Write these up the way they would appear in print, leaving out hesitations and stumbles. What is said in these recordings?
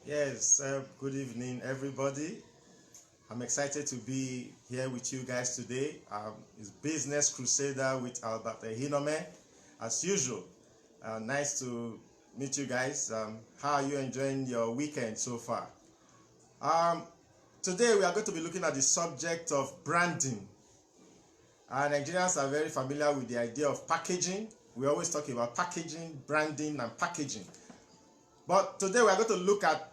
Yes, good evening, everybody. I'm excited to be here with you guys today. It's Business Crusader with Albert Ehinome, as usual. Nice to meet you guys. How are you enjoying your weekend so far? Um, Today, we are going to be looking at the subject of branding. Nigerians are very familiar with the idea of packaging. We always talk about packaging, branding, and packaging. But today, we are going to look at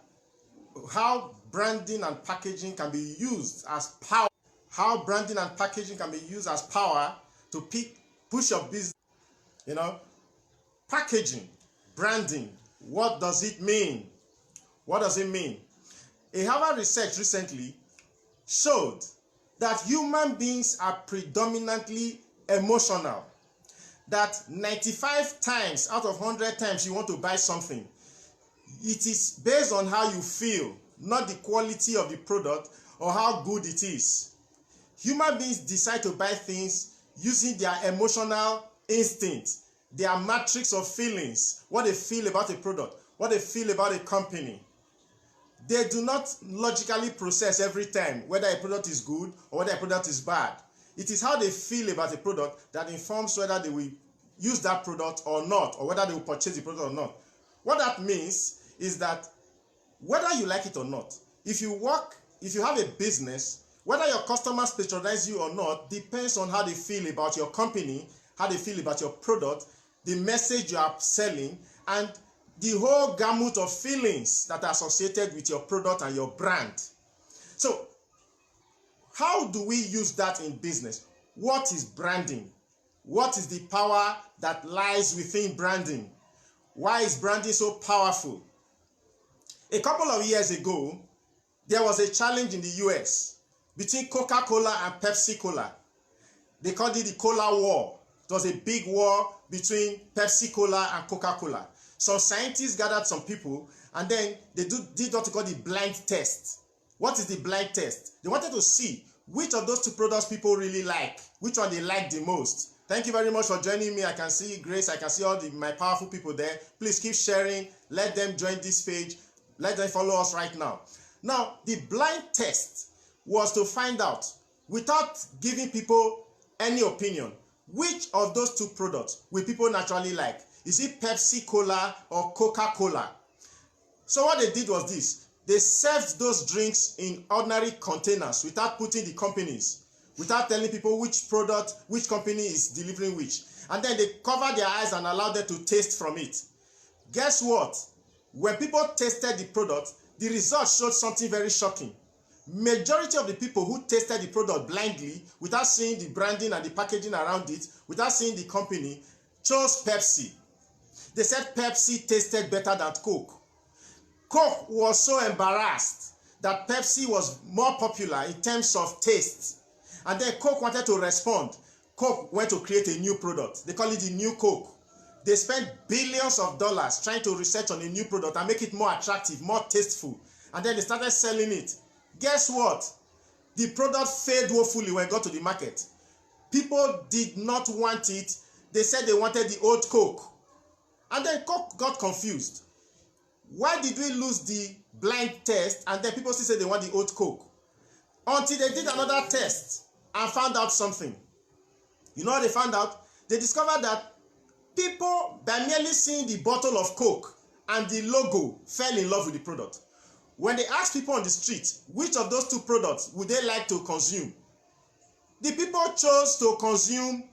how branding and packaging can be used as power. How branding and packaging can be used as power to push your business. You know, packaging, branding, what does it mean? What does it mean? A Harvard research recently showed that human beings are predominantly emotional. That 95 times out of 100 times you want to buy something, it is based on how you feel, not the quality of the product or how good it is. Human beings decide to buy things using their emotional instinct, their matrix of feelings, what they feel about a product, what they feel about a company. They do not logically process every time whether a product is good or whether a product is bad. It is how they feel about a product that informs whether they will use that product or not, or whether they will purchase the product or not. What that means is that whether you like it or not, if you have a business, whether your customers patronize you or not depends on how they feel about your company, how they feel about your product, the message you are selling, and the whole gamut of feelings that are associated with your product and your brand. So, how do we use that in business? What is branding? What is the power that lies within branding? Why is branding so powerful? A couple of years ago, there was a challenge in the US between Coca-Cola and Pepsi-Cola. They called it the Cola War. It was a big war between Pepsi-Cola and Coca-Cola. Some scientists gathered some people and then they did what we call the blind test. What is the blind test? They wanted to see which of those two products people really like, which one they like the most. Thank you very much for joining me. I can see Grace, I can see all my powerful people there. Please keep sharing. Let them join this page. Let them follow us right now. Now, the blind test was to find out, without giving people any opinion, which of those two products will people naturally like. Is it Pepsi-Cola or Coca-Cola? So what they did was this. They served those drinks in ordinary containers without putting the companies, without telling people which product, which company is delivering which. And then they covered their eyes and allowed them to taste from it. Guess what? When people tasted the product, the results showed something very shocking. Majority of the people who tasted the product blindly, without seeing the branding and the packaging around it, without seeing the company, chose Pepsi. They said Pepsi tasted better than Coke. Coke was so embarrassed that Pepsi was more popular in terms of taste. And then Coke wanted to respond. Coke went to create a new product. They call it the New Coke. They spent billions of dollars trying to research on a new product and make it more attractive, more tasteful. And then they started selling it. Guess what? The product failed woefully when it got to the market. People did not want it. They said they wanted the old Coke. And then Coke got confused. Why did we lose the blind test and then people still say they want the old Coke? Until they did another test and found out something. You know what they found out? They discovered that people, by merely seeing the bottle of Coke and the logo, fell in love with the product. When they asked people on the street which of those two products would they like to consume, the people chose to consume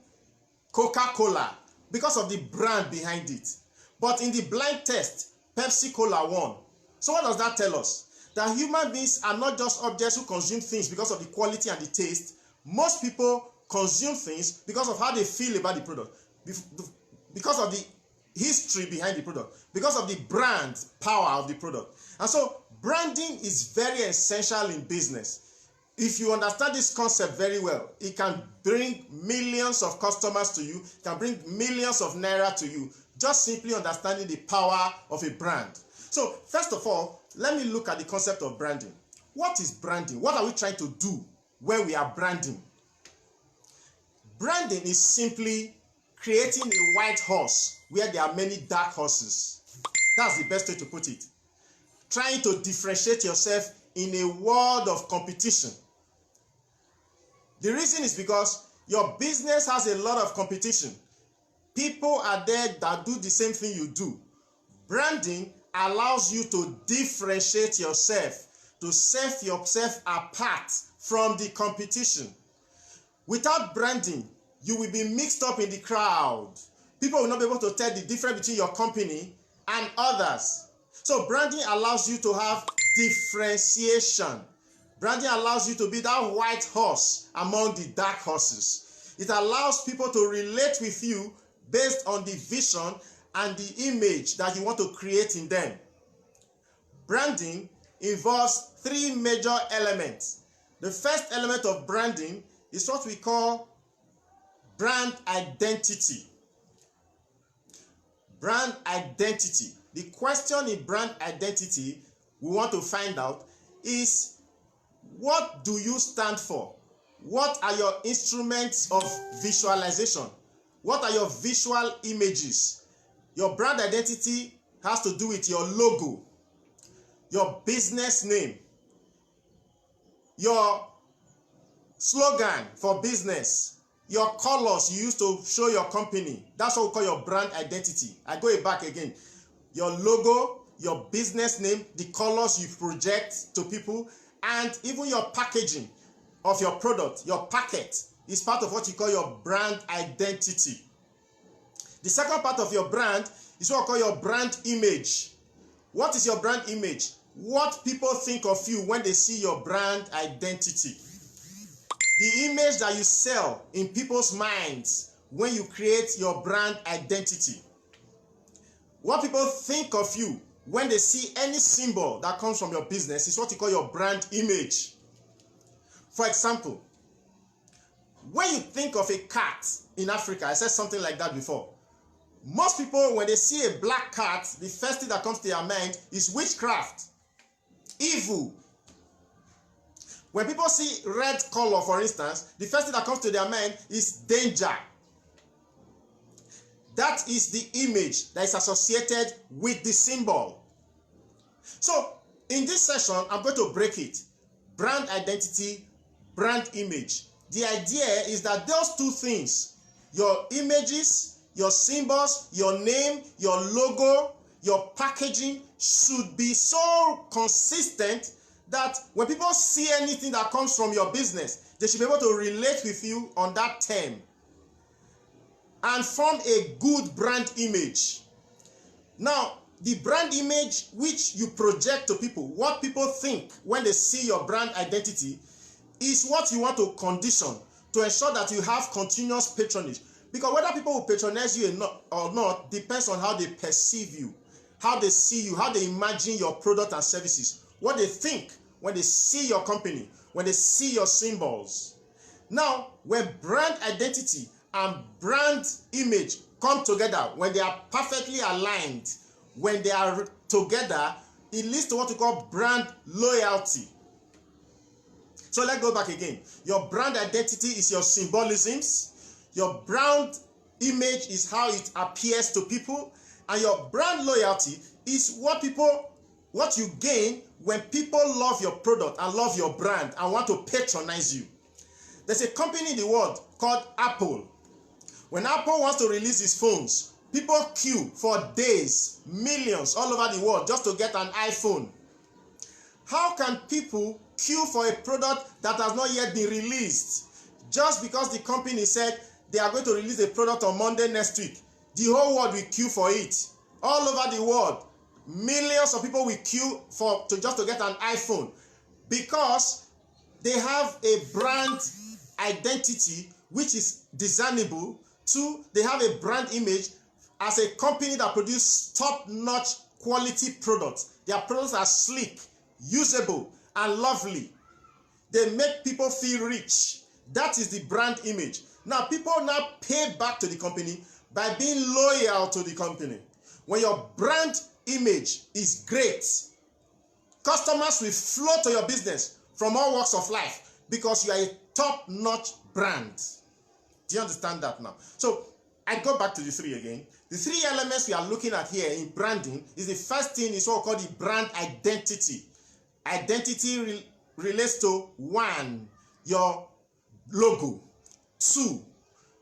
Coca-Cola because of the brand behind it. But in the blind test, Pepsi-Cola won. So what does that tell us? That human beings are not just objects who consume things because of the quality and the taste. Most people consume things because of how they feel about the product, because of the history behind the product, because of the brand power of the product. And so branding is very essential in business. If you understand this concept very well, it can bring millions of customers to you, it can bring millions of naira to you, just simply understanding the power of a brand. So first of all, let me look at the concept of branding. What is branding? What are we trying to do when we are branding? Branding is simply creating a white horse where there are many dark horses. That's the best way to put it. trying to differentiate yourself in a world of competition. The reason is because your business has a lot of competition. People are there that do the same thing you do. Branding allows you to differentiate yourself, to set yourself apart from the competition. Without branding, you will be mixed up in the crowd. People will not be able to tell the difference between your company and others. So branding allows you to have differentiation. Branding allows you to be that white horse among the dark horses. It allows people to relate with you based on the vision and the image that you want to create in them. Branding involves three major elements. The first element of branding is what we call brand identity. Brand identity. The question in brand identity we want to find out is, what do you stand for? What are your instruments of visualization? What are your visual images? Your brand identity has to do with your logo, your business name, your slogan for business, your colors you use to show your company. That's what we call your brand identity. I go back again. Your logo, your business name, the colors you project to people, and even your packaging of your product, your packet, is part of what you call your brand identity. The second part of your brand is what we call your brand image. What is your brand image? What people think of you when they see your brand identity. The image that you sell in people's minds when you create your brand identity. What people think of you when they see any symbol that comes from your business is what you call your brand image. For example, when you think of a cat in Africa, I said something like that before. Most people, when they see a black cat, the first thing that comes to their mind is witchcraft, evil. When people see red color, for instance, the first thing that comes to their mind is danger. That is the image that is associated with the symbol. So, in this session, I'm going to break it. Brand identity, brand image. The idea is that those two things, your images, your symbols, your name, your logo, your packaging, should be so consistent that when people see anything that comes from your business, they should be able to relate with you on that term and form a good brand image. Now, the brand image which you project to people, what people think when they see your brand identity, is what you want to condition to ensure that you have continuous patronage. Because whether people will patronize you or not depends on how they perceive you, how they see you, how they imagine your product and services, what they think when they see your company, when they see your symbols. Now, when brand identity and brand image come together, when they are perfectly aligned, when they are together, it leads to what we call brand loyalty. So let's go back again. Your brand identity is your symbolisms. Your brand image is how it appears to people. And your brand loyalty is what you gain when people love your product and love your brand and want to patronize you. There's a company in the world called Apple. When Apple wants to release its phones, people queue for days, millions all over the world just to get an iPhone. How can people queue for a product that has not yet been released? Just because the company said they are going to release a product on Monday next week, the whole world will queue for it. All over the world, millions of people will queue just to get an iPhone because they have a brand identity which is discernible. Two, they have a brand image as a company that produces top-notch quality products. Their products are sleek, usable, and lovely. They make people feel rich. That is the brand image. Now, people now pay back to the company by being loyal to the company. When your brand image is great, customers will flow to your business from all walks of life because you are a top-notch brand. Do you understand that now? So, I go back to the three again. The three elements we are looking at here in branding is the first thing is what we call the brand identity. Identity relates to 1, your logo. 2,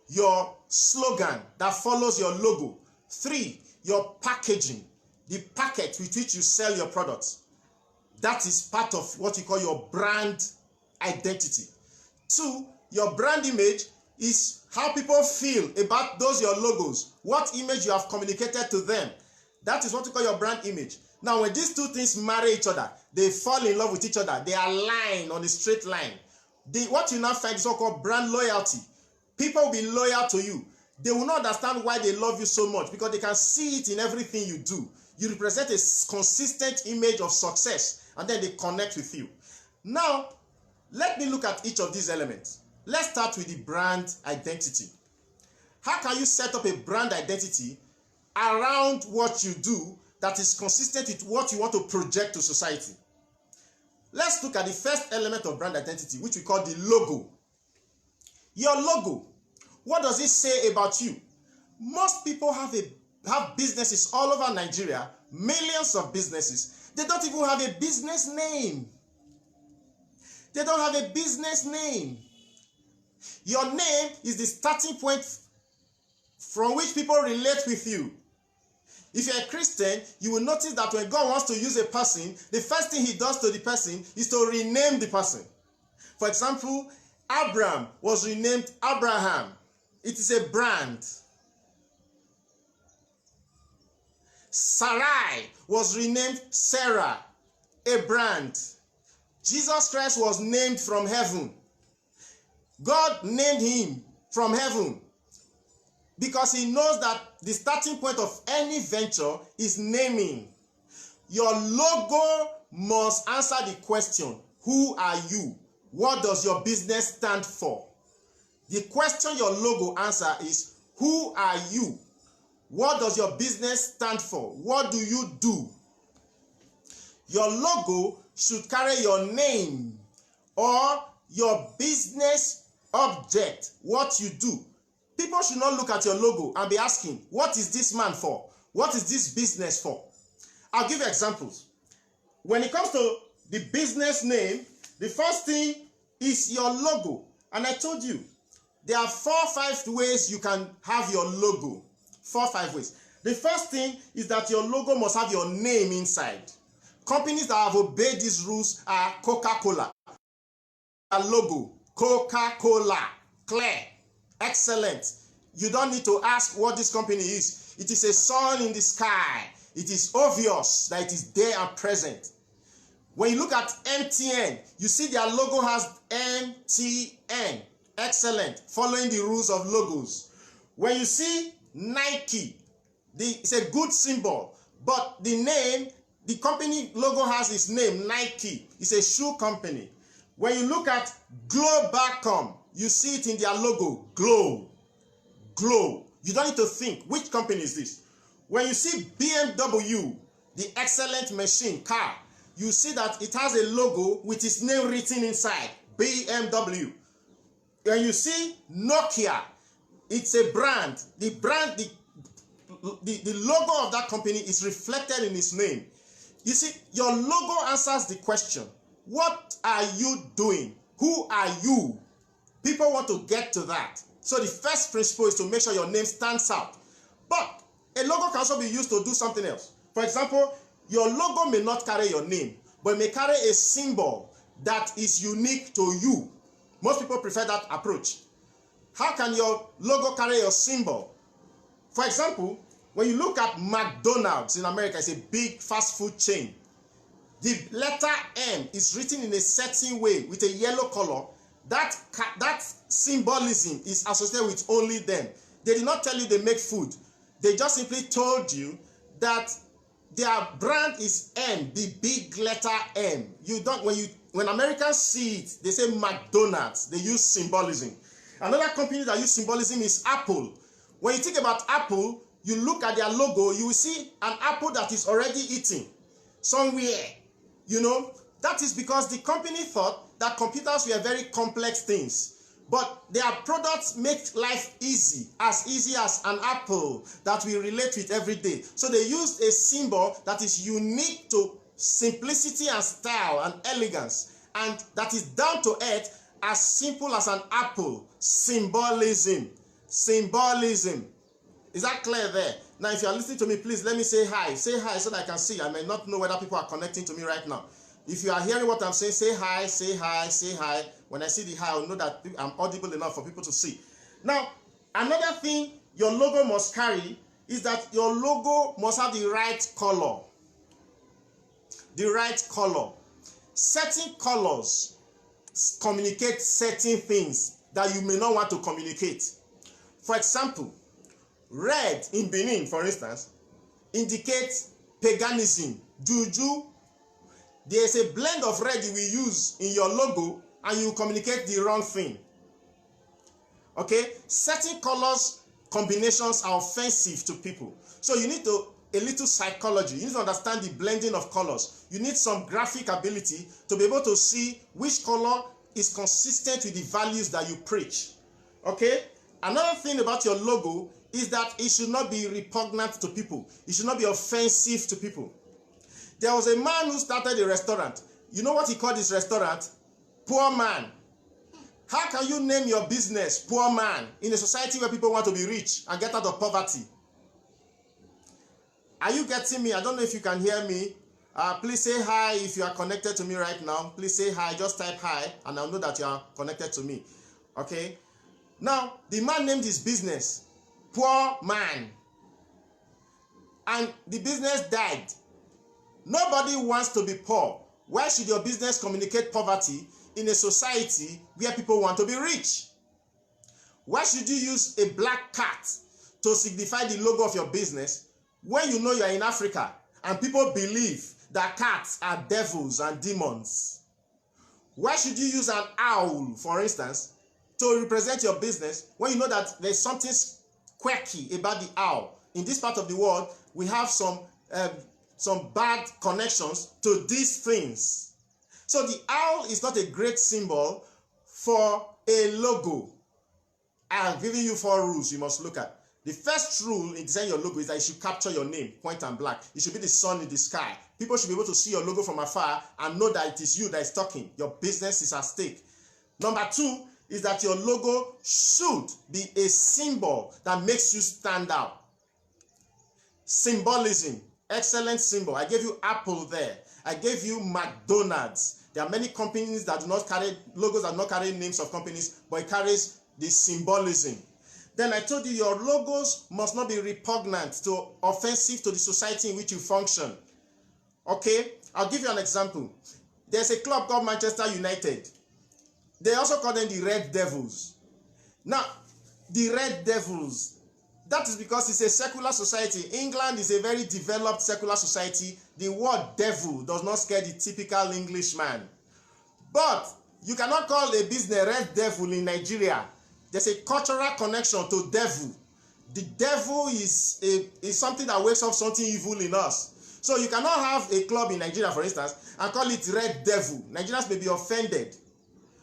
your slogan that follows your logo. 3, your packaging, the packet with which you sell your products. That is part of what you call your brand identity. 2, your brand image is how people feel about those your logos, what image you have communicated to them. That is what you call your brand image. Now, when these two things marry each other, they fall in love with each other, they align on a straight line. What you now find is what called brand loyalty. People will be loyal to you. They will not understand why they love you so much because they can see it in everything you do. You represent a consistent image of success, and then they connect with you. Now, let me look at each of these elements. Let's start with the brand identity. How can you set up a brand identity around what you do that is consistent with what you want to project to society? Let's look at the first element of brand identity, which we call the logo. Your logo, what does it say about you? Most people have businesses all over Nigeria, millions of businesses. They don't even have a business name. They don't have a business name. Your name is the starting point from which people relate with you. If you're a Christian, you will notice that when God wants to use a person, the first thing he does to the person is to rename the person. For example, Abraham was renamed Abraham. It is a brand. Sarai was renamed Sarah, a brand. Jesus Christ was named from heaven. God named him from heaven because he knows that the starting point of any venture is naming. Your logo must answer the question, who are you? What does your business stand for? The question your logo answer is, who are you? What does your business stand for? What do you do? Your logo should carry your name or your business object, what you do. People should not look at your logo and be asking, what is this man for? What is this business for? I'll give you examples. When it comes to the business name, the first thing is your logo. And I told you, there are 4 or 5 ways you can have your logo. 4 or 5 ways. The first thing is that your logo must have your name inside. Companies that have obeyed these rules are Coca-Cola. A logo, Coca-Cola, clear, excellent. You don't need to ask what this company is. It is a sun in the sky. It is obvious that it is there and present. When you look at MTN, you see their logo has MTN. Excellent, following the rules of logos. When you see Nike, it's a good symbol, but the name, the company logo has its name, Nike. It's a shoe company. When you look at Globacom, you see it in their logo, Glow. Glow. You don't need to think, which company is this? When you see BMW, the excellent machine, car, you see that it has a logo with its name written inside, BMW. When you see Nokia, it's a brand. The brand, the logo of that company is reflected in its name. You see, your logo answers the question, what are you doing? Who are you? People want to get to that. So the first principle is to make sure your name stands out. But a logo can also be used to do something else. For example, your logo may not carry your name, but it may carry a symbol that is unique to you. Most people prefer that approach. How can your logo carry your symbol? For example, when you look at McDonald's in America, it's a big fast food chain. The letter M is written in a certain way with a yellow color. That symbolism is associated with only them. They did not tell you they make food. They just simply told you that their brand is M, the big letter M. You don't, when Americans see it, they say McDonald's. They use symbolism. Another company that use symbolism is Apple. When you think about Apple, you look at their logo, you will see an apple that is already eaten somewhere. You know, that is because the company thought that computers were very complex things. But their products make life easy as an apple that we relate with every day. So they used a symbol that is unique to simplicity and style and elegance, and that is down to earth, as simple as an apple. Symbolism. Symbolism. Is that clear there? Now, if you are listening to me, please let me say hi. Say hi so that I can see. I may not know whether people are connecting to me right now. If you are hearing what I'm saying, say hi, say hi, say hi. When I see the hi, I'll know that I'm audible enough for people to see. Now, another thing your logo must carry is that your logo must have the right color. The right color. Certain colors communicate certain things that you may not want to communicate. For example, red in Benin, for instance, indicates paganism, juju. There is a blend of red you will use in your logo and you communicate the wrong thing. Okay? Certain colors combinations are offensive to people. So you need a little psychology. You need to understand the blending of colors. You need some graphic ability to be able to see which color is consistent with the values that you preach. Okay? Another thing about your logo is that it should not be repugnant to people. It should not be offensive to people. There was a man who started a restaurant. You know what he called his restaurant? Poor man. How can you name your business Poor Man in a society where people want to be rich and get out of poverty? Are you getting me? I don't know if you can hear me. Please say hi if you are connected to me right now. Please say hi. Just type hi and I'll know that you are connected to me. Okay? Now, the man named his business Poor Man. And the business died. Nobody wants to be poor. Why should your business communicate poverty in a society where people want to be rich? Why should you use a black cat to signify the logo of your business when you know you are in Africa and people believe that cats are devils and demons? Why should you use an owl, for instance, to represent your business when you know that there's something quirky about the owl? In this part of the world, we have some bad connections to these things. So the owl is not a great symbol for a logo. I am giving you 4 rules you must look at. The first rule in designing your logo is that it should capture your name, point and black. It should be the sun in the sky. People should be able to see your logo from afar and know that it is you that is talking. Your business is at stake. Number 2 is that your logo should be a symbol that makes you stand out. Symbolism. Excellent symbol. I gave you Apple there. I gave you McDonald's. There are many companies that do not carry logos, that do not carry names of companies, but it carries the symbolism. Then I told you your logos must not be repugnant to offensive to the society in which you function. Okay? I'll give you an example. There's a club called Manchester United. They also call them the Red Devils. Now, the Red Devils, that is because it's a secular society. England is a very developed secular society. The word devil does not scare the typical Englishman. But you cannot call a business Red Devil in Nigeria. There's a cultural connection to devil. The devil is something that wakes up something evil in us. So you cannot have a club in Nigeria, for instance, and call it Red Devil. Nigerians may be offended.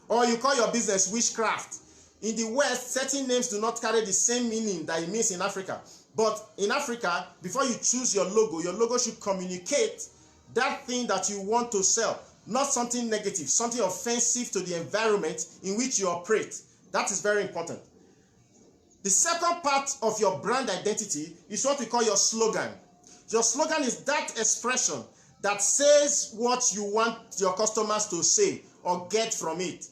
Or you call your business witchcraft. In the West, certain names do not carry the same meaning that it means in Africa. But in Africa, before you choose your logo should communicate that thing that you want to sell. Not something negative, something offensive to the environment in which you operate. That is very important. The second part of your brand identity is what we call your slogan. Your slogan is that expression that says what you want your customers to say or get from it.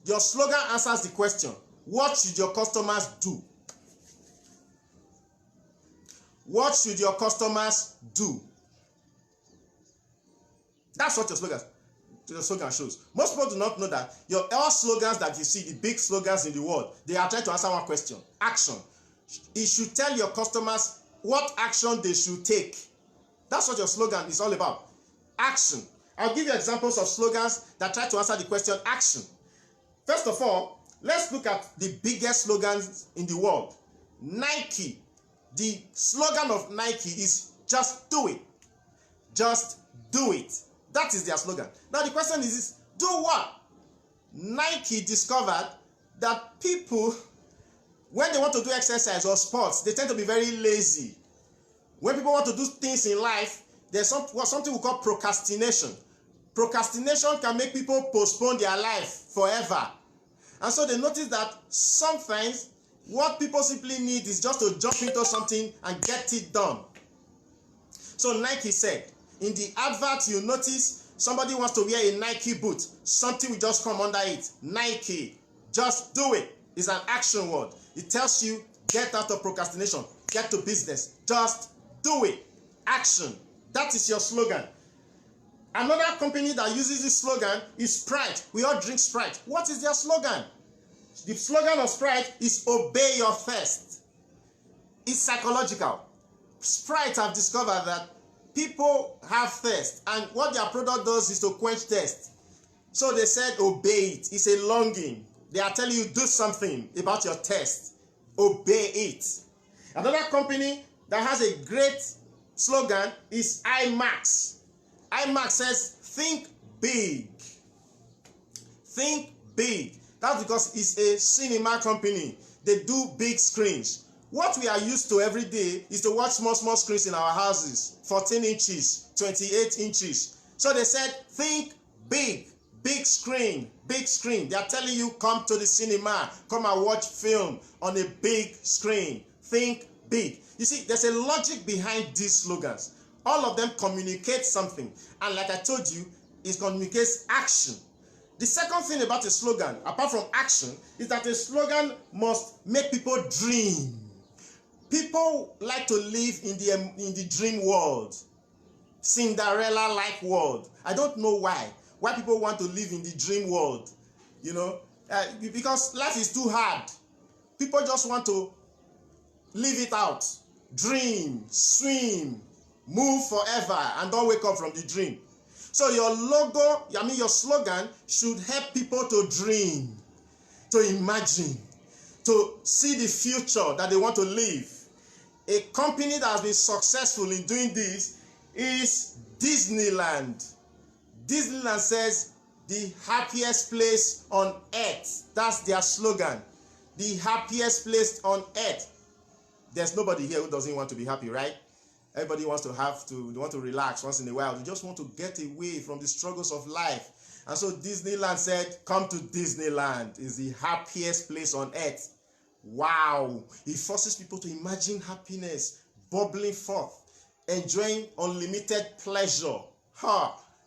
Your slogan answers the question, what should your customers do? What should your customers do? That's what your slogan shows. Most people do not know that all slogans that you see, the big slogans in the world, they are trying to answer one question, action. It should tell your customers what action they should take. That's what your slogan is all about, action. I'll give you examples of slogans that try to answer the question, action. First of all, let's look at the biggest slogans in the world. Nike. The slogan of Nike is just do it. Just do it. That is their slogan. Now the question is, do what? Nike discovered that people, when they want to do exercise or sports, they tend to be very lazy. When people want to do things in life, there's something we call procrastination. Procrastination can make people postpone their life forever. And so they notice that sometimes what people simply need is just to jump into something and get it done. So Nike said, in the advert you notice somebody wants to wear a Nike boot. Something will just come under it. Nike. Just do it. It's an action word. It tells you, get out of procrastination. Get to business. Just do it. Action. That is your slogan. Another company that uses this slogan is Sprite. We all drink Sprite. What is their slogan? The slogan of Sprite is obey your thirst. It's psychological. Sprite have discovered that people have thirst, and what their product does is to quench thirst. So they said obey it. It's a longing. They are telling you do something about your thirst. Obey it. Another company that has a great slogan is IMAX. IMAX says think big. Think big. That's because it's a cinema company. They do big screens. What we are used to every day is to watch small screens in our houses. 14 inches, 28 inches. So they said, think big. Big screen, big screen. They are telling you, come to the cinema. Come and watch film on a big screen. Think big. You see, there's a logic behind these slogans. All of them communicate something. And like I told you, it communicates action. The second thing about a slogan, apart from action, is that a slogan must make people dream. People like to live in the dream world. Cinderella-like world. I don't know why. Why people want to live in the dream world. You know, because life is too hard. People just want to live it out. Dream, swim, move forever, and don't wake up from the dream. So your logo, your slogan should help people to dream, to imagine, to see the future that they want to live. A company that has been successful in doing this is Disneyland. Disneyland says the happiest place on earth. That's their slogan. The happiest place on earth. There's nobody here who doesn't want to be happy, right? Everybody wants to relax once in a while. They just want to get away from the struggles of life. And so Disneyland said, come to Disneyland. It's the happiest place on earth. Wow. It forces people to imagine happiness bubbling forth, enjoying unlimited pleasure.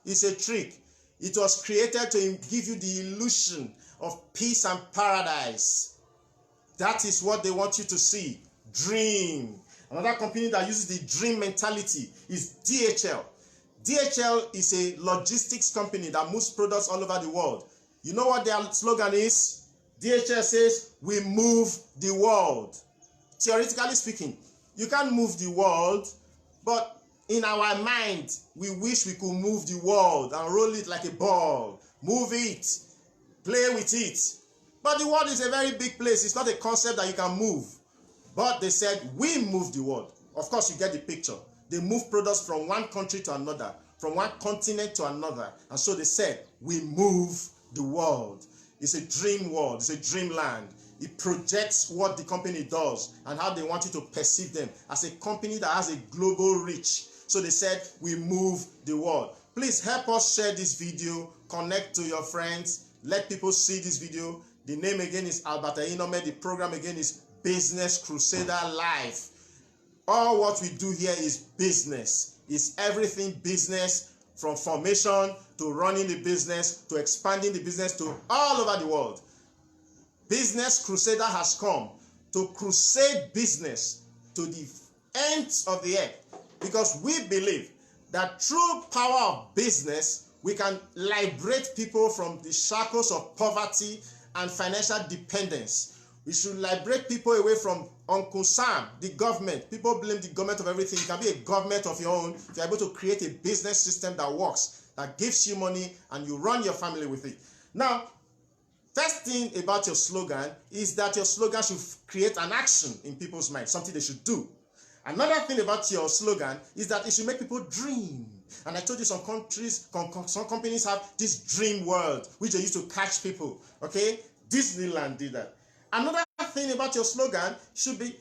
It's a trick. It was created to give you the illusion of peace and paradise. That is what they want you to see. Dream. Another company that uses the dream mentality is DHL. DHL is a logistics company that moves products all over the world. You know what their slogan is? DHL says, we move the world. Theoretically speaking, you can't move the world, but in our mind, we wish we could move the world and roll it like a ball. Move it. Play with it. But the world is a very big place. It's not a concept that you can move. But they said, we move the world. Of course, you get the picture. They move products from one country to another, from one continent to another. And so they said, we move the world. It's a dream world. It's a dreamland. It projects what the company does and how they want you to perceive them as a company that has a global reach. So they said, we move the world. Please help us share this video. Connect to your friends. Let people see this video. The name again is Albert Ehinome. The program again is Business Crusader Live. All what we do here is business. It's everything business, from formation to running the business to expanding the business to all over the world. Business Crusader has come to crusade business to the ends of the earth, because we believe that through power of business, we can liberate people from the shackles of poverty and financial dependence. We should liberate people away from Uncle Sam, the government. People blame the government of everything. You can be a government of your own if you're able to create a business system that works, that gives you money, and you run your family with it. Now, first thing about your slogan is that your slogan should create an action in people's minds, something they should do. Another thing about your slogan is that it should make people dream. And I told you some companies have this dream world, which they use to catch people. Okay? Disneyland did that. Another thing about your slogan should be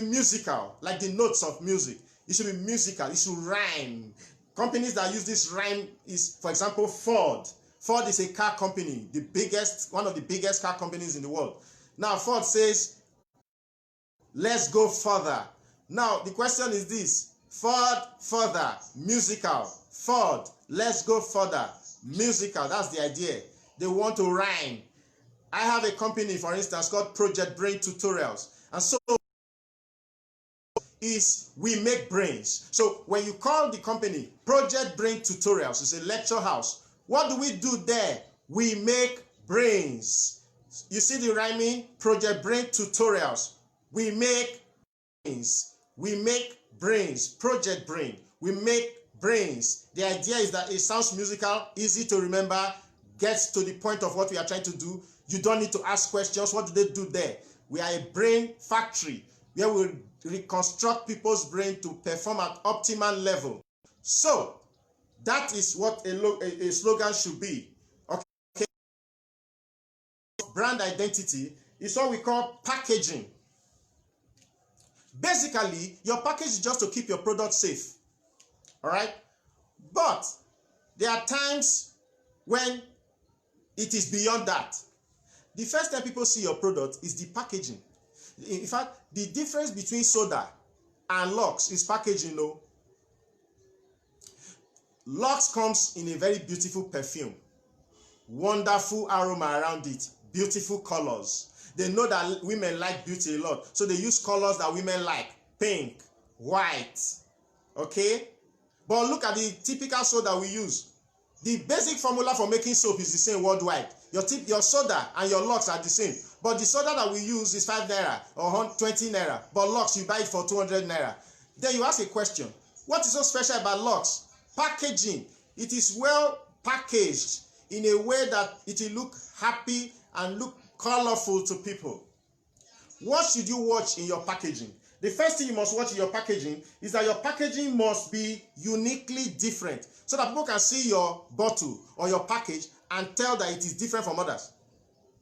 musical, like the notes of music. It should be musical. It should rhyme. Companies that use this rhyme is, for example, Ford. Ford is a car company, one of the biggest car companies in the world. Now, Ford says, let's go further. Now, the question is this: Ford, further, musical. Ford, let's go further, musical. That's the idea. They want to rhyme. I have a company, for instance, called Project Brain Tutorials. And so is we make brains. So when you call the company Project Brain Tutorials, it's a lecture house. What do we do there? We make brains. You see the rhyming? Project Brain Tutorials. We make brains. We make brains. Project Brain. We make brains. The idea is that it sounds musical, easy to remember, gets to the point of what we are trying to do. You don't need to ask questions. What do they do there? We are a brain factory where we reconstruct people's brain to perform at optimal level. So that is what a slogan should be. Okay. Brand identity is what we call packaging. Basically, your package is just to keep your product safe. All right? But there are times when it is beyond that. The first time people see your product is the packaging. In fact, the difference between soda and Lux is packaging. No, Lux comes in a very beautiful perfume, wonderful aroma around it, beautiful colors. They know that women like beauty a lot, so they use colors that women like: pink, white. Okay, but look at the typical soda we use. The basic formula for making soap is the same worldwide. Your soda and your Lux are the same. But the soda that we use is 5 naira or 20 naira. But Lux, you buy it for 200 naira. Then you ask a question: what is so special about Lux? Packaging. It is well packaged in a way that it will look happy and look colorful to people. What should you watch in your packaging? The first thing you must watch in your packaging is that your packaging must be uniquely different, so that people can see your bottle or your package and tell that it is different from others.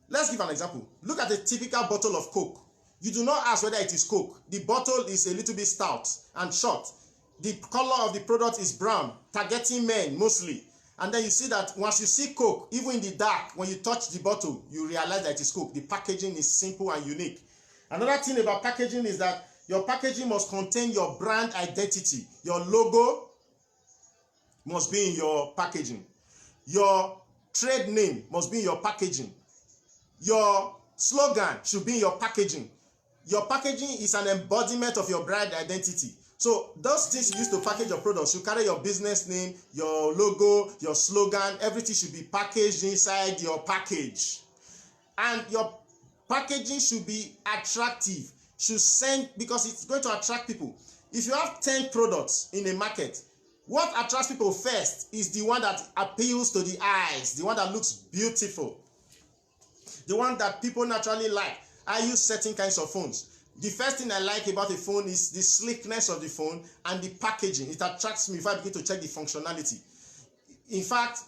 Let's give an example. Look at a typical bottle of Coke. You do not ask whether it is Coke. The bottle is a little bit stout and short. The color of the product is brown, targeting men mostly. And then you see that once you see Coke, even in the dark, when you touch the bottle, you realize that it is Coke. The packaging is simple and unique. Another thing about packaging is that your packaging must contain your brand identity. Your logo must be in your packaging. Your trade name must be in your packaging. Your slogan should be in your packaging. Your packaging is an embodiment of your brand identity. So those things you use to package your products, you carry your business name, your logo, your slogan, everything should be packaged inside your package. And your packaging should be attractive, should send, because it's going to attract people. If you have 10 products in a market, what attracts people first is the one that appeals to the eyes, the one that looks beautiful, the one that people naturally like. I use certain kinds of phones. The first thing I like about a phone is the sleekness of the phone and the packaging. It attracts me if I begin to check the functionality. In fact,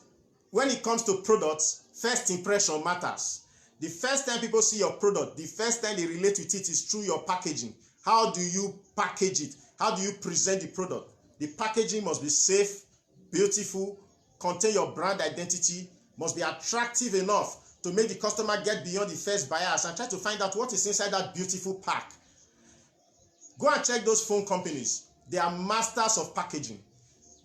when it comes to products, first impression matters. The first time people see your product, the first time they relate with it is through your packaging. How do you package it? How do you present the product? The packaging must be safe, beautiful, contain your brand identity, must be attractive enough to make the customer get beyond the first bias and try to find out what is inside that beautiful pack. Go and check those phone companies. They are masters of packaging.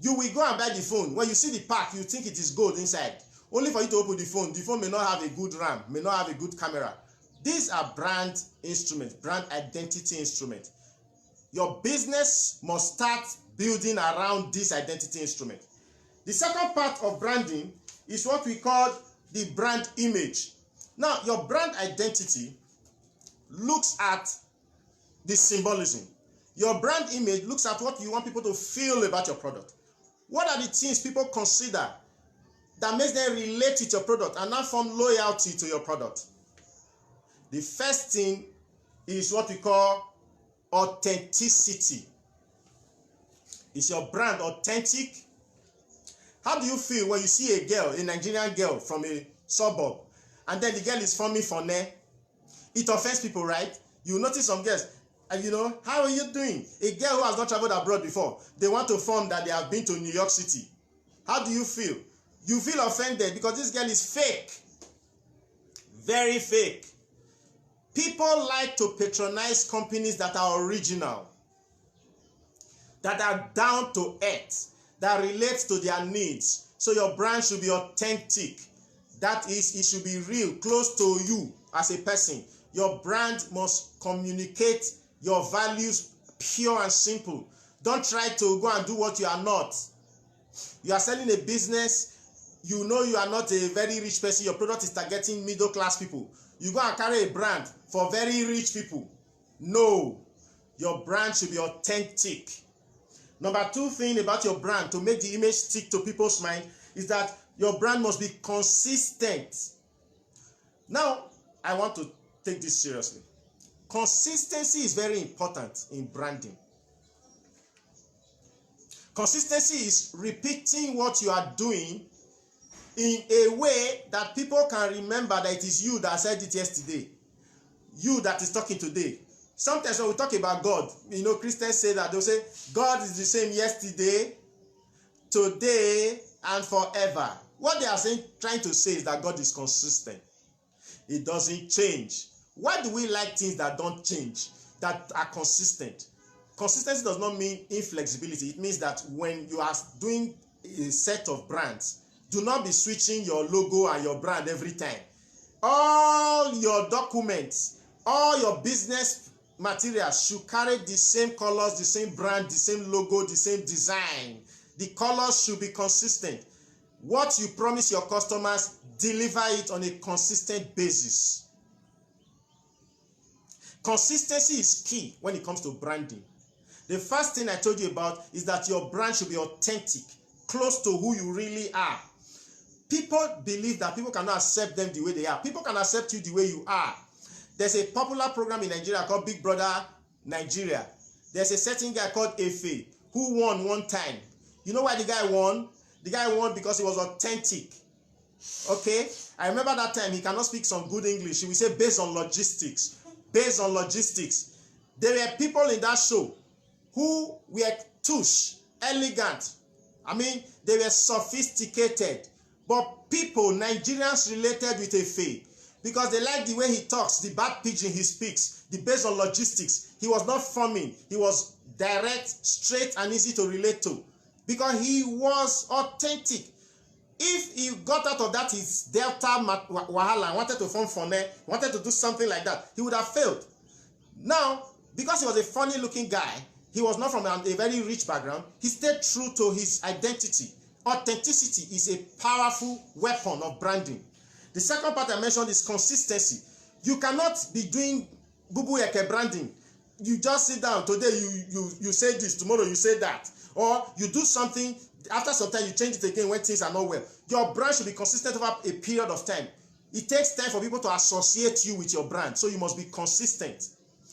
You will go and buy the phone. When you see the pack, you think it is gold inside. Only for you to open the phone may not have a good RAM, may not have a good camera. These are brand instruments, brand identity instruments. Your business must start building around this identity instrument. The second part of branding is what we call the brand image. Now, your brand identity looks at the symbolism. Your brand image looks at what you want people to feel about your product. What are the things people consider that makes them relate with your product and now form loyalty to your product? The first thing is what we call authenticity. Is your brand authentic? How do you feel when you see a girl, a Nigerian girl from a suburb, and then the girl is forming fone. It offends people, right? You notice some girls, and you know, how are you doing? A girl who has not traveled abroad before, they want to form that they have been to New York City. How do you feel? You feel offended because this girl is fake. Very fake. People like to patronize companies that are original, that are down to earth, that relates to their needs. So your brand should be authentic. That is, it should be real, close to you as a person. Your brand must communicate your values, pure and simple. Don't try to go and do what you are not. You are selling a business, you know you are not a very rich person, your product is targeting middle class people. You go and carry a brand for very rich people. No, your brand should be authentic. Number 2 thing about your brand to make the image stick to people's mind is that your brand must be consistent. Now, I want to take this seriously. Consistency is very important in branding. Consistency is repeating what you are doing in a way that people can remember that it is you that said it yesterday. You that is talking today. Sometimes when we talk about God, you know, Christians say that. They'll say, God is the same yesterday, today, and forever. What they are saying, trying to say is that God is consistent. It doesn't change. Why do we like things that don't change, that are consistent? Consistency does not mean inflexibility. It means that when you are doing a set of brands, do not be switching your logo and your brand every time. All your documents, all your business materials should carry the same colors, the same brand, the same logo, the same design. The colors should be consistent. What you promise your customers, deliver it on a consistent basis. Consistency is key when it comes to branding. The first thing I told you about is that your brand should be authentic, close to who you really are. People believe that people cannot accept them the way they are. People can accept you the way you are. There's a popular program in Nigeria called Big Brother Nigeria. There's a certain guy called Efe who won one time. You know why the guy won? The guy won because he was authentic. Okay? I remember that time he cannot speak some good English. He will say based on logistics. Based on logistics. There were people in that show who were touche, elegant. I mean, they were sophisticated. But people, Nigerians related with Efe because they like the way he talks, the bad pidgin he speaks, the based on logistics. He was not forming. He was direct, straight, and easy to relate to because he was authentic. If he got out of that his Delta Wahala and wanted to form Fone, wanted to do something like that, he would have failed. Now, because he was a funny looking guy, he was not from a very rich background, he stayed true to his identity. Authenticity is a powerful weapon of branding. The second part I mentioned is consistency. You cannot be doing bubu eke branding. You just sit down, today you say this, tomorrow you say that. Or you do something, after some time you change it again when things are not well. Your brand should be consistent over a period of time. It takes time for people to associate you with your brand, so you must be consistent.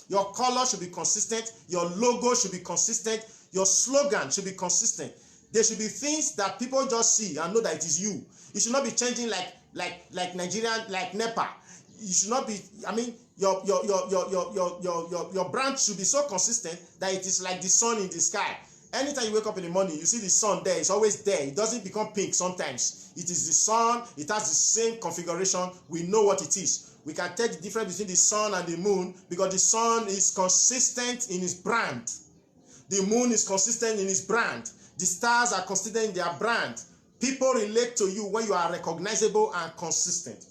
Your color should be consistent, your logo should be consistent, your slogan should be consistent. There should be things that people just see and know that it is you. It should not be changing like Nigerian, like NEPA. You should not be, I mean, your brand should be so consistent that it is like the sun in the sky. Anytime you wake up in the morning, you see the sun there. It's always there. It doesn't become pink sometimes. It is the sun. It has the same configuration. We know what it is. We can tell the difference between the sun and the moon because the sun is consistent in its brand. The moon is consistent in its brand. The stars are consistent in their brand. People relate to you when you are recognizable and consistent.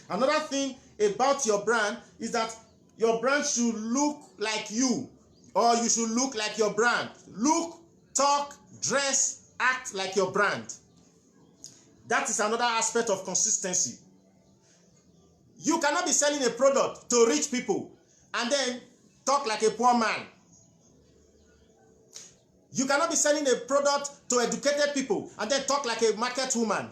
Another thing about your brand is that your brand should look like you, or you should look like your brand. Look, talk, dress, act like your brand. That is another aspect of consistency. You cannot be selling a product to rich people and then talk like a poor man. You cannot be selling a product to educated people and then talk like a market woman.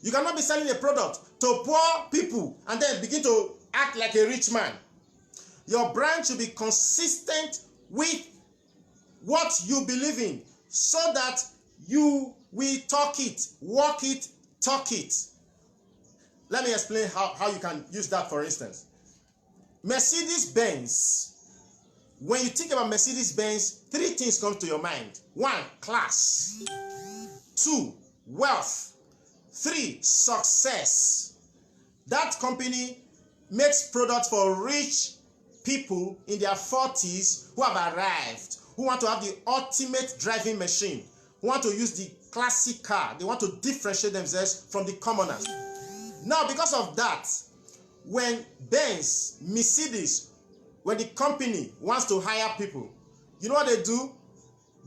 You cannot be selling a product to poor people and then begin to act like a rich man. Your brand should be consistent with what you believe in so that you will talk it, walk it, talk it. Let me explain how you can use that, for instance. Mercedes-Benz. When you think about Mercedes-Benz, three things come to your mind. 1, class. 2, wealth. 3, success. That company makes products for rich people in their 40s who have arrived, who want to have the ultimate driving machine, who want to use the classic car. They want to differentiate themselves from the commoners. Now, because of that, when Benz, Mercedes, when the company wants to hire people, you know what they do?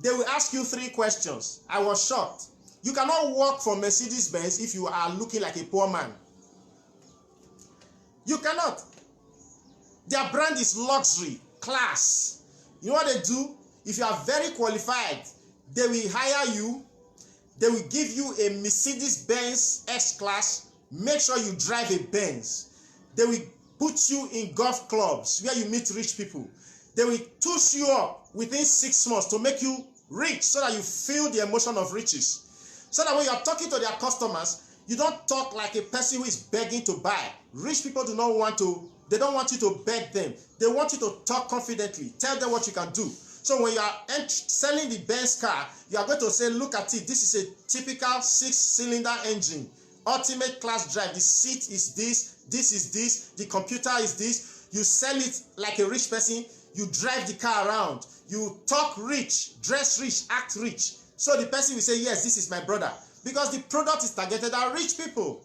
They will ask you 3 questions. I was shocked. You cannot work for Mercedes-Benz if you are looking like a poor man. You cannot. Their brand is luxury, class. You know what they do? If you are very qualified, they will hire you. They will give you a Mercedes-Benz S-Class. Make sure you drive a Benz. They will put you in golf clubs where you meet rich people. They will touch you up within 6 months to make you rich so that you feel the emotion of riches. So that when you are talking to their customers, you don't talk like a person who is begging to buy. Rich people do not want to, they don't want you to beg them. They want you to talk confidently. Tell them what you can do. So when you are selling the Benz car, you are going to say, look at it. This is a typical 6-cylinder engine. Ultimate class drive. The seat is this. This is this. The computer is this. You sell it like a rich person. You drive the car around. You talk rich, dress rich, act rich. So the person will say, yes, this is my brother. Because the product is targeted at rich people.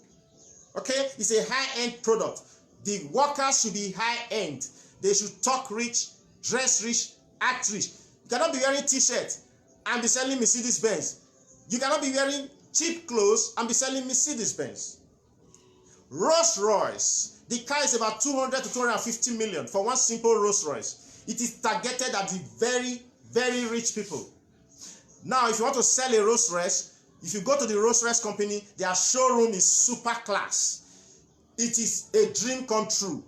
Okay? It's a high-end product. The workers should be high-end. They should talk rich, dress rich, act rich. You cannot be wearing t-shirt and be selling Mercedes-Benz. You cannot be wearing cheap clothes and be selling Mercedes-Benz. Rolls-Royce. The car is about 200 to 250 million for one simple Rolls-Royce. It is targeted at the very, very rich people. Now, if you want to sell a Rolls-Royce, if you go to the Rolls-Royce company, their showroom is super class. It is a dream come true.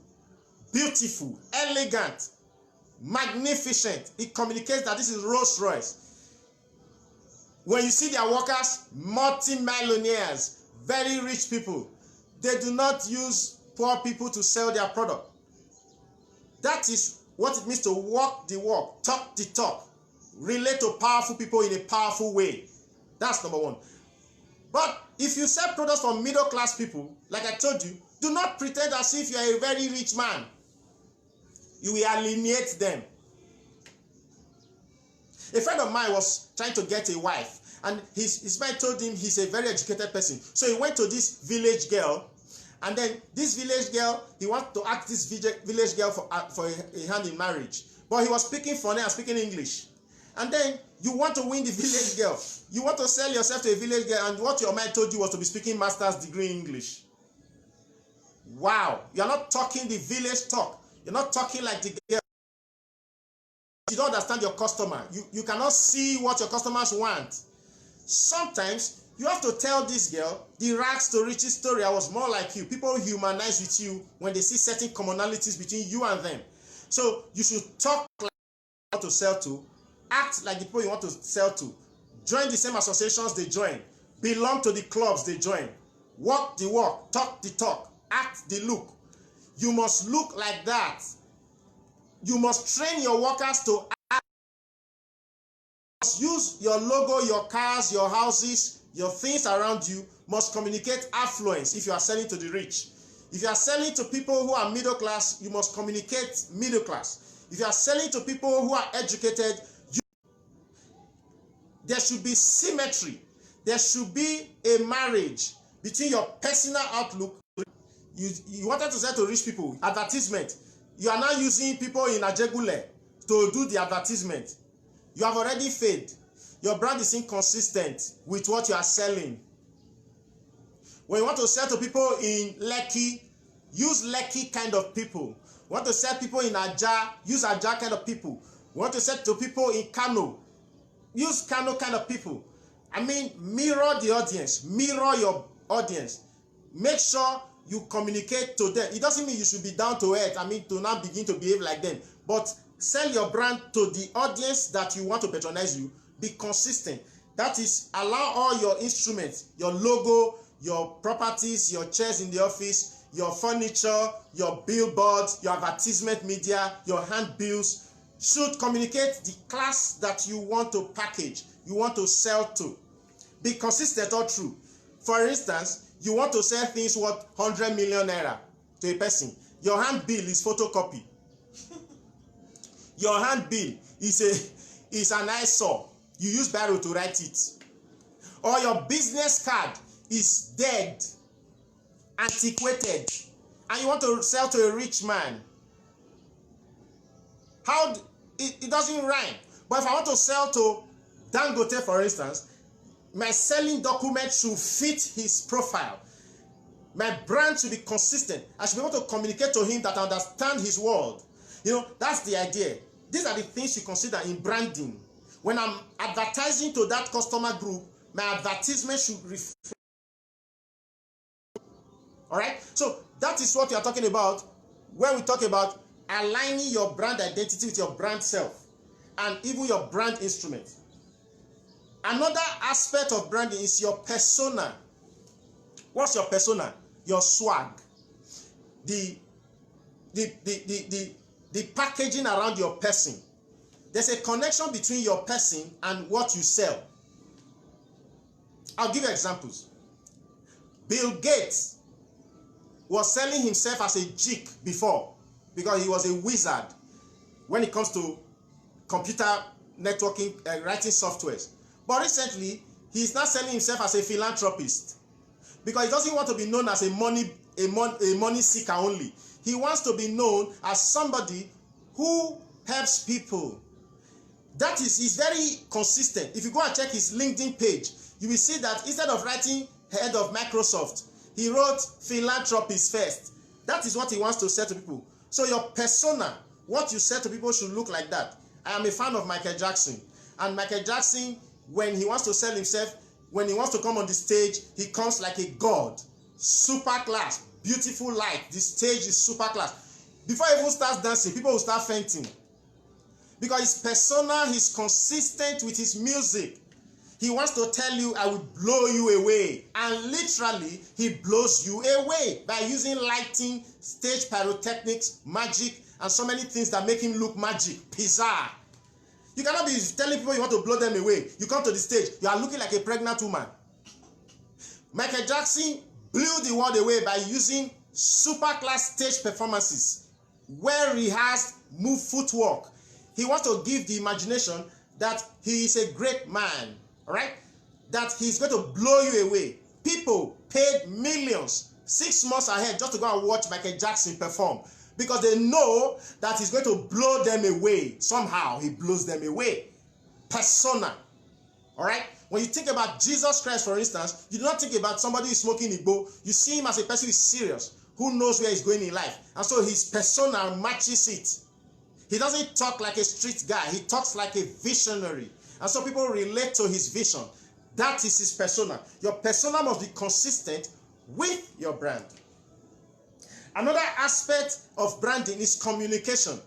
Beautiful, elegant, magnificent. It communicates that this is Rolls-Royce. When you see their workers, multi-millionaires, very rich people, they do not use poor people to sell their product. That is what it means to walk the walk, talk the talk, relate to powerful people in a powerful way. That's number 1. But if you sell products for middle-class people, like I told you, do not pretend as if you are a very rich man. You will alienate them. A friend of mine was trying to get a wife, and his man told him he's a very educated person. So he went to this village girl, and then this village girl, he wanted to ask this village girl for a hand in marriage. But he was speaking funny and speaking English. And then you want to win the village girl. You want to sell yourself to a village girl, and what your man told you was to be speaking master's degree in English. Wow. You are not talking the village talk. You're not talking like the girl. You don't understand your customer. You cannot see what your customers want. Sometimes you have to tell this girl the rags to riches story. I was more like you. People humanize with you when they see certain commonalities between you and them. So you should talk like you want to sell to. Act like the people you want to sell to. Join the same associations they join. Belong to the clubs they join. Walk the walk. Talk the talk. Act the look. You must look like that. You must train your workers to act. You must use your logo, your cars, your houses, your things around you must communicate affluence if you are selling to the rich. If you are selling to people who are middle class, you must communicate middle class. If you are selling to people who are educated, there should be symmetry. There should be a marriage between your personal outlook. You wanted to sell to rich people. Advertisement. You are now using people in Ajegule to do the advertisement. You have already failed. Your brand is inconsistent with what you are selling. When you want to sell to people in Lekki, use Lekki kind of people. You want to sell people in Aja, use Aja kind of people. You want to sell to people in Kano, use Kano kind of people. I mean, mirror the audience. Mirror your audience. Make sure you communicate to them. It doesn't mean you should be down to earth. I mean, to now begin to behave like them. But sell your brand to the audience that you want to patronize you. Be consistent. That is, allow all your instruments, your logo, your properties, your chairs in the office, your furniture, your billboards, your advertisement media, your handbills should communicate the class that you want to package, you want to sell to. Be consistent or true. For instance, you want to sell things worth 100 million naira to a person. Your handbill is photocopy. Your handbill is an eyesore. You use Biro to write it. Or your business card is dead, antiquated, and you want to sell to a rich man. It doesn't rhyme. But if I want to sell to Dangote, for instance, my selling document should fit his profile. My brand should be consistent. I should be able to communicate to him that I understand his world. You know, that's the idea. These are the things you consider in branding. When I'm advertising to that customer group, my advertisement should reflect. All right? So that is what we are talking about when we talk about aligning your brand identity with your brand self and even your brand instrument. Another aspect of branding is your persona. What's your persona? Your swag. The packaging around your person. There's a connection between your person and what you sell. I'll give you examples. Bill Gates was selling himself as a geek before because he was a wizard when it comes to computer networking, writing softwares. But recently, he's now selling himself as a philanthropist because he doesn't want to be known as a money seeker only. He wants to be known as somebody who helps people. That is, he's very consistent. If you go and check his LinkedIn page, you will see that instead of writing head of Microsoft, he wrote philanthropist first. That is what he wants to say to people. So your persona, what you say to people should look like that. I am a fan of Michael Jackson. And Michael Jackson, when he wants to sell himself, when he wants to come on the stage, he comes like a god. Super class, beautiful light. The stage is super class. Before he even starts dancing, people will start fainting. Because his persona is consistent with his music. He wants to tell you, I will blow you away. And literally, he blows you away by using lighting, stage pyrotechnics, magic, and so many things that make him look magic, bizarre. You cannot be telling people you want to blow them away. You come to the stage, you are looking like a pregnant woman. Michael Jackson blew the world away by using super class stage performances, well-rehearsed move footwork. He wants to give the imagination that he is a great man, all right? That he's going to blow you away. People paid millions 6 months ahead just to go and watch Michael Jackson perform because they know that he's going to blow them away. Somehow he blows them away. Persona, all right? When you think about Jesus Christ, for instance, you do not think about somebody who is smoking igbo. You see him as a person who is serious, who knows where he's going in life. And so his persona matches it. He doesn't talk like a street guy. He talks like a visionary. And so people relate to his vision. That is his persona. Your persona must be consistent with your brand. Another aspect of branding is communication.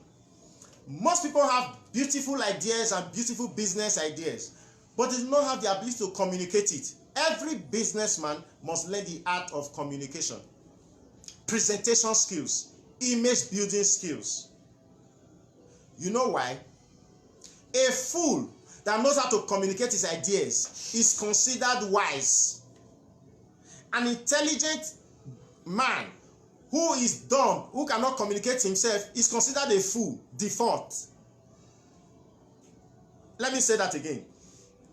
Most people have beautiful ideas and beautiful business ideas, but they do not have the ability to communicate it. Every businessman must learn the art of communication. Presentation skills, image building skills. You know why? A fool that knows how to communicate his ideas is considered wise. An intelligent man who is dumb, who cannot communicate himself, is considered a fool, default. Let me say that again.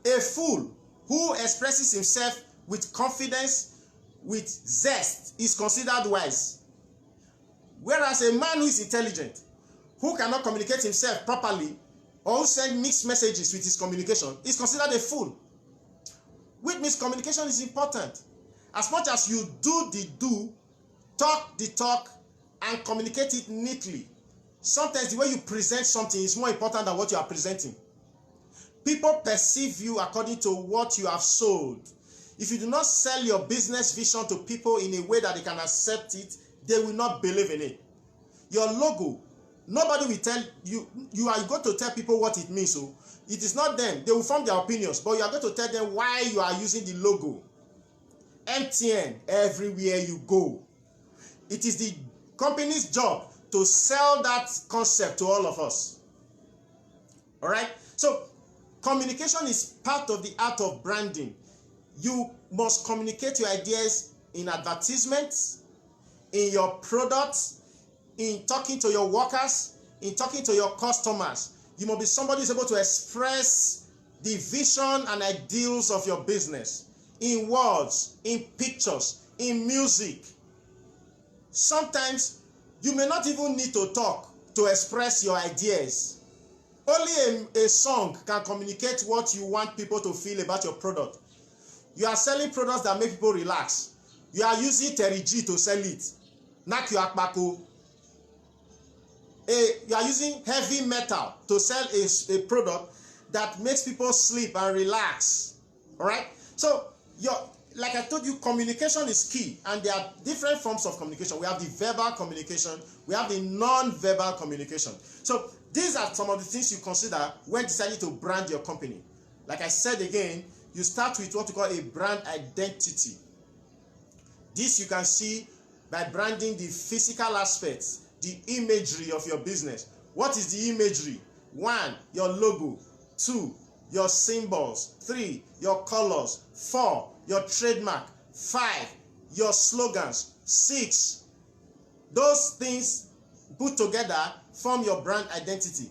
A fool who expresses himself with confidence, with zest, is considered wise. Whereas a man who is intelligent, who cannot communicate himself properly, or who sends mixed messages with his communication, is considered a fool. Which means communication is important. As much as you do the do, talk the talk, and communicate it neatly, sometimes the way you present something is more important than what you are presenting. People perceive you according to what you have sold. If you do not sell your business vision to people in a way that they can accept it, they will not believe in it. Your logo, nobody will tell you. You are going to tell people what it means. So it is not them. They will form their opinions, but you are going to tell them why you are using the logo. MTN everywhere you go. It is the company's job to sell that concept to all of us. All right? So, communication is part of the art of branding. You must communicate your ideas in advertisements, in your products, in talking to your workers, in talking to your customers. You must be somebody who is able to express the vision and ideals of your business in words, in pictures, in music. Sometimes you may not even need to talk to express your ideas. Only a song can communicate what you want people to feel about your product. You are selling products that make people relax. You are using Terry G to sell it. Nak you akpako. You are using heavy metal to sell a product that makes people sleep and relax. Alright? So, like I told you, communication is key. And there are different forms of communication. We have the verbal communication. We have the non-verbal communication. So, these are some of the things you consider when deciding to brand your company. Like I said again, you start with what we call a brand identity. This you can see by branding the physical aspects, the imagery of your business. What is the imagery? 1, your logo. 2, your symbols. 3, your colors. 4, your trademark. 5, your slogans. 6, those things put together form your brand identity.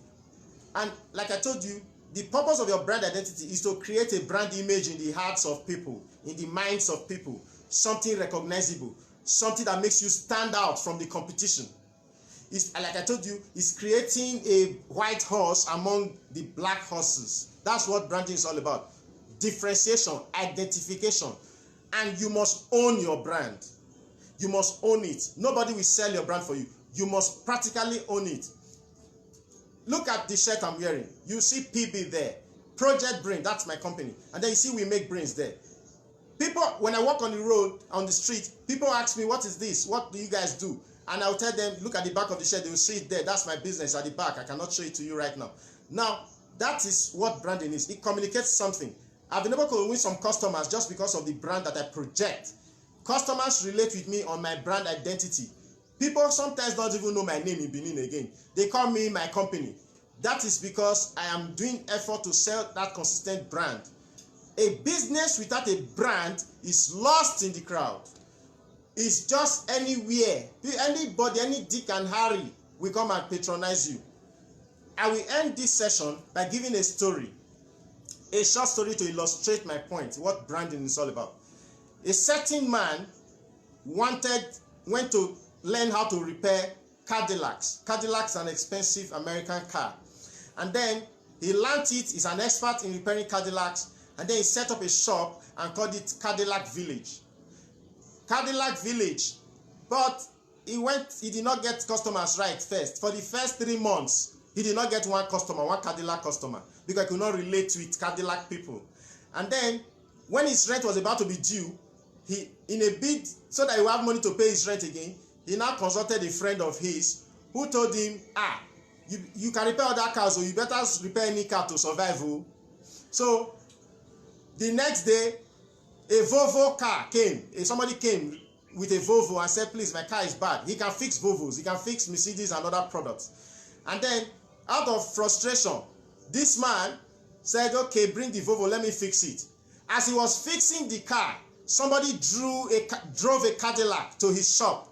And like I told you, the purpose of your brand identity is to create a brand image in the hearts of people, in the minds of people, something recognizable, something that makes you stand out from the competition. It's, like I told you, it's creating a white horse among the black horses. That's what branding is all about. Differentiation, identification. And you must own your brand. You must own it. Nobody will sell your brand for you. You must practically own it. Look at the shirt I'm wearing. You see PB there. Project Brain, that's my company. And then you see we make brains there. People, when I walk on the road, on the street, people ask me, what is this? What do you guys do? And I'll tell them, look at the back of the shirt. They will see it there. That's my business at the back. I cannot show it to you right now. Now, that is what branding is. It communicates something. I've been able to win some customers just because of the brand that I project. Customers relate with me on my brand identity. People sometimes don't even know my name in Benin again. They call me my company. That is because I am doing effort to sell that consistent brand. A business without a brand is lost in the crowd. It's just anywhere. Anybody, any Dick and Harry will come and patronize you. I will end this session by giving a story. A short story to illustrate my point, what branding is all about. A certain man went to learn how to repair Cadillacs. Cadillac's an expensive American car. And then he learned it, he's an expert in repairing Cadillacs, and then he set up a shop and called it Cadillac Village. Cadillac Village. But he did not get customers right first. For the first 3 months, he did not get one Cadillac customer, because he could not relate with Cadillac people. And then, when his rent was about to be due, he, in a bid so that he would have money to pay his rent again, he now consulted a friend of his who told him, you can repair other cars, so you better repair any car to survive. So, the next day, a Volvo car came. Somebody came with a Volvo and said, please, my car is bad. He can fix Volvos, he can fix Mercedes and other products. And then, out of frustration, this man said, okay, bring the Volvo, let me fix it. As he was fixing the car, somebody drove a Cadillac to his shop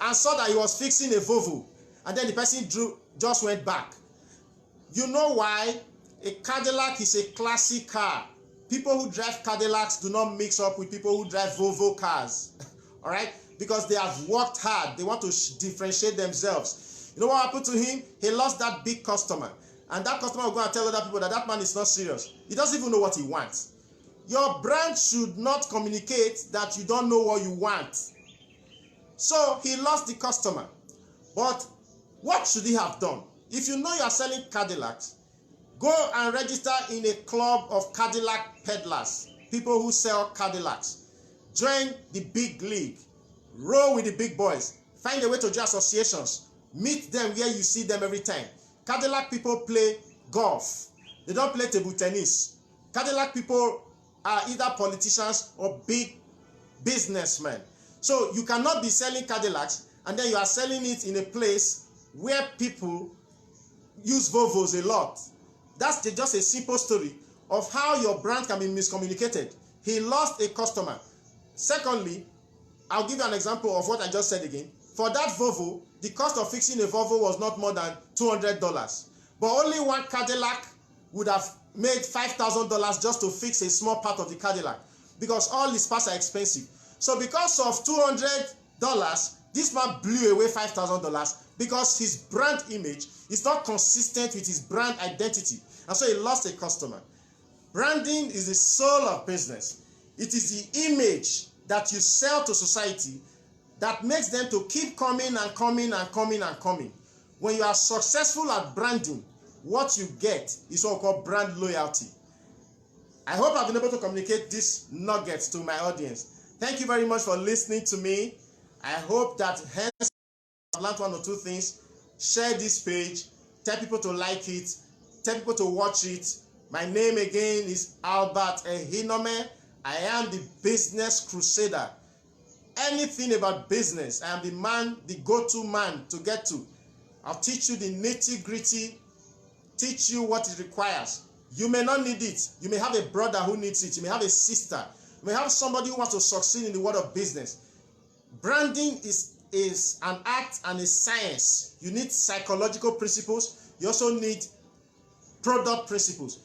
and saw that he was fixing a Volvo. And then the person just went back. You know why? A Cadillac is a classic car. People who drive Cadillacs do not mix up with people who drive Volvo cars. All right? Because they have worked hard. They want to differentiate themselves. You know what happened to him? He lost that big customer. And that customer will go and tell other people that man is not serious. He doesn't even know what he wants. Your brand should not communicate that you don't know what you want. So he lost the customer. But what should he have done? If you know you are selling Cadillacs, go and register in a club of Cadillac peddlers, people who sell Cadillacs. Join the big league. Roll with the big boys. Find a way to join associations. Meet them where you see them every time. Cadillac people play golf. They don't play table tennis. Cadillac people are either politicians or big businessmen. So you cannot be selling Cadillacs and then you are selling it in a place where people use Volvos a lot. That's just a simple story of how your brand can be miscommunicated. He lost a customer. Secondly, I'll give you an example of what I just said again. For that Volvo, the cost of fixing a Volvo was not more than $200. But only one Cadillac would have made $5,000 just to fix a small part of the Cadillac, because all his parts are expensive. So because of $200, this man blew away $5,000 because his brand image is not consistent with his brand identity. And so he lost a customer. Branding is the soul of business. It is the image that you sell to society that makes them to keep coming and coming and coming and coming. When you are successful at branding, what you get is what we call brand loyalty. I hope I've been able to communicate these nuggets to my audience. Thank you very much for listening to me. I hope that hence I've learned one or two things. Share this page, tell people to like it, tell people to watch it. My name again is Albert Ehinome. I am the business crusader. Anything about business, I am the man, the go-to man to get to. I'll teach you the nitty-gritty, teach you what it requires. You may not need it. You may have a brother who needs it. You may have a sister. You may have somebody who wants to succeed in the world of business. Branding is an art and a science. You need psychological principles. You also need product principles.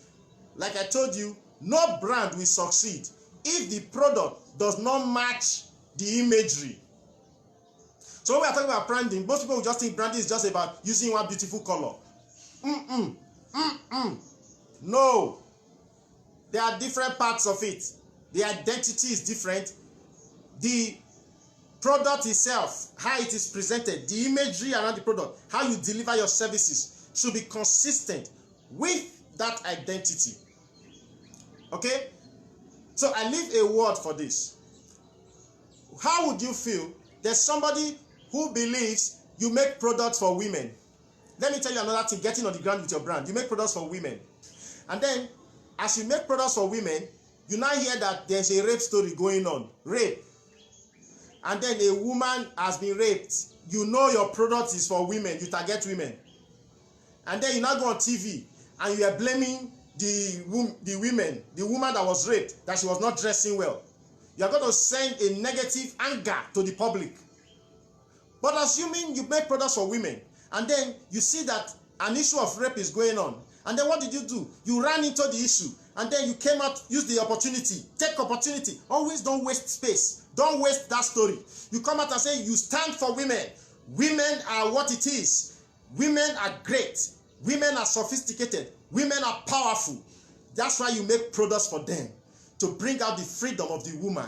Like I told you, no brand will succeed if the product does not match the imagery. So when we are talking about branding, most people will just think branding is just about using one beautiful color. No. There are different parts of it. The identity is different. The product itself, how it is presented, the imagery around the product, how you deliver your services should be consistent with that identity. Okay? So I leave a word for this. How would you feel? There's somebody who believes you make products for women. Let me tell you another thing, getting on the ground with your brand. You make products for women. And then, as you make products for women, you now hear that there's a rape story going on. Rape. And then a woman has been raped. You know your product is for women. You target women. And then you now go on TV and you are blaming the woman that was raped, that she was not dressing well. You are going to send a negative anger to the public. But assuming you make products for women, and then you see that an issue of rape is going on, and then what did you do? You ran into the issue, and then you came out, used the opportunity. Take opportunity. Always don't waste space. Don't waste that story. You come out and say you stand for women. Women are what it is. Women are great. Women are sophisticated. Women are powerful. That's why you make products for them, to bring out the freedom of the woman.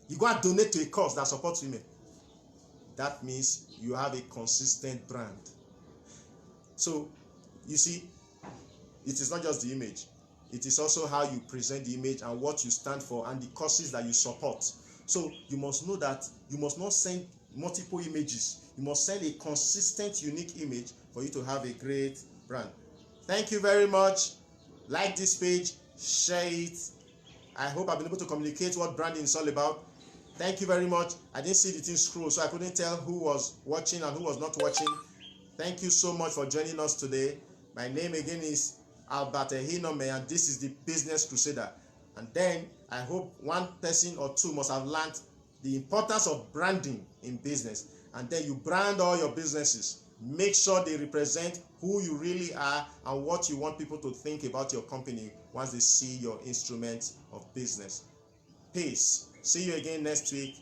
You go and donate to a cause that supports women. That means you have a consistent brand. So, you see, it is not just the image. It is also how you present the image and what you stand for and the causes that you support. So, you must know that you must not send multiple images. You must send a consistent, unique image for you to have a great brand. Thank you very much. Like this page, share it. I hope I've been able to communicate what branding is all about. Thank you very much. I didn't see the thing scroll, so I couldn't tell who was watching and who was not watching. Thank you so much for joining us today. My name again is Albert Ehinome, and this is the Business Crusader. And then I hope one person or two must have learned the importance of branding in business. And then you brand all your businesses. Make sure they represent who you really are and what you want people to think about your company once they see your instrument of business. Peace. See you again next week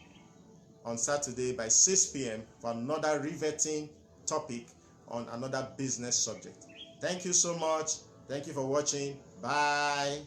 on Saturday by 6 p.m. for another riveting topic on another business subject. Thank you so much. Thank you for watching. Bye.